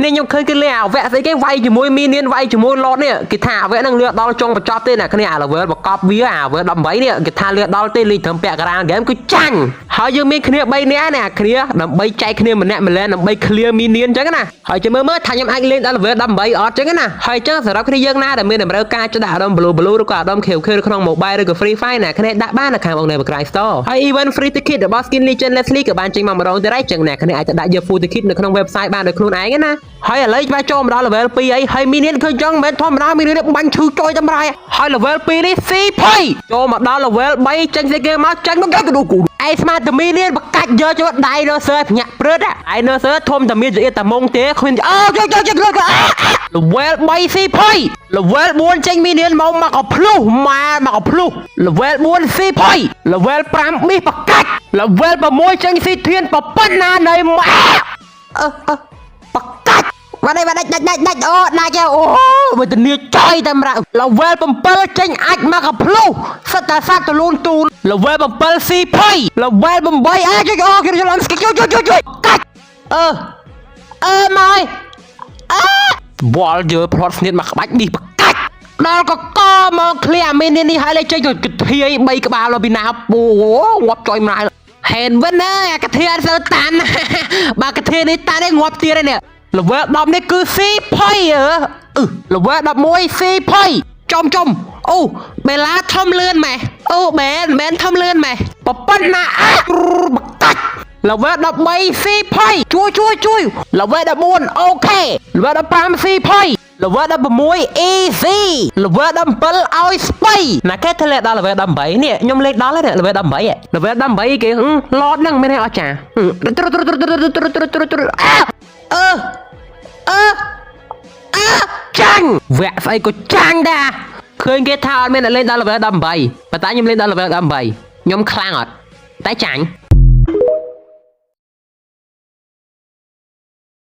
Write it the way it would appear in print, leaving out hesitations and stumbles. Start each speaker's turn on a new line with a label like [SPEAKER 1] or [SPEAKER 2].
[SPEAKER 1] នេះខ្ញុំឃើញគេលេងអាវៈស្អីគេវាយជាមួយមីនៀនវាយជាមួយឡតនេះគេថាអាវៈនឹងលឿនដល់ចុងបញ្ចប់ទេណាគ្នាអា level បកប់វាអា level 18នេះគេថាលឿនដល់ទេលេងត្រឹមពាក់កណ្ដាលហ្គេមគឺចាញ់ហើយយើងមានគ្នា3នាក់ណាគ្នាដើម្បីចែកគ្នាម្នាក់ម្លែដើម្បី clear មីនៀនអញ្ចឹងណាហើយចាំមើលថាខ្ញុំអាចលេងដល់ level 18អត់អញ្ចឹងណាហើយអញ្ចឹងសម្រាប់គ្នាយើងណាដែលមានតម្រូវការចុះដាក់អារម្មណ៍ blue ឬក៏អារម្មណ៍ KK ក្នុង mobile ឬក៏ Free Fire ណាគ្នាដាក់បាននៅខាងបងនៅ Cry Store ហើយ event free ticket របស់ Skin Legend Leslie ក៏បានចេញមកម្ដងទៀតហើយអញ្ចឹងណាគ្នាអាចទៅដាក់យក full ticket នៅក្នុង website បានដោយខ្លួនឯងណាហើយឥឡូវច្បាស់ចូលមកដល់ level 2អីហើយមីនៀនឃើញចឹងមិនធម្មតាមីនៀនបាញ់ឈឺចុយតម្រាយហើយ level 2នេះ CP ចូលមកដល់ level 3ចេញស្អីគេមកចេញមកគេក៏គូឯស្មាតតែមីនៀនបកាច់យកចូល Dinosaur ភ្ញាក់ព្រឹត Dinosaur ធំតែមានចៀតតែមុងទេឃើញអូយក level 3 CP level 4ចេញមីនៀនមកក៏ភ្លុះម៉ែមកក៏ភ្លុះ level 4 CP level 5មីបកាច់ level 6ចេញស៊ីធានប៉ុណ្ណានៃម៉ែបកាច់បាត់ដាច់អូដាច់អូបើតនីចុយតែម្ដង level 7ចេញអាចមកក៏ភ្លុះសិតតែសត្វទលូនទូន level 7 CP level 8អាចអូគេច្រឡំស្គីជួយកាច់មកវល់យើផ្លត់ស្នៀតមកក្បាច់នេះបកាច់ដល់ក៏កមកឃ្លាមីននេះហើយលេចេញទៅកធាយ3ក្បាលពីណាអូងាប់ចុយម្ដាយហេនវិញណាកធាអត់សូវតាន់បើកធានេះតាន់ឯងងាប់ទៀតឯនេះ level 10នេះគឺ CP level 11 CP ចំអូបេឡាធំលឿនម៉ែអូមែនធំលឿនម៉ែប៉ុណ្ណាបកាច់ level 13 CP ជួយ level 14 អូខេ level 15 CP level 16 easy level 17ឲ្យស្បៃណាគេធ្លាក់ដល់ level 18នេះខ្ញុំលេខដល់ហើយ level 18 level 18គេឡតហ្នឹងមែនទេអស់ចាចាញ់វគ្គស្អីក៏ចាញ់ដែរឃើញគេថាអត់មានអ្នកលេងដល់ level 18ប៉ុន្តែខ្ញុំលេងដល់ level 18ខ្ញុំខ្លាំងអត់តែចាញ់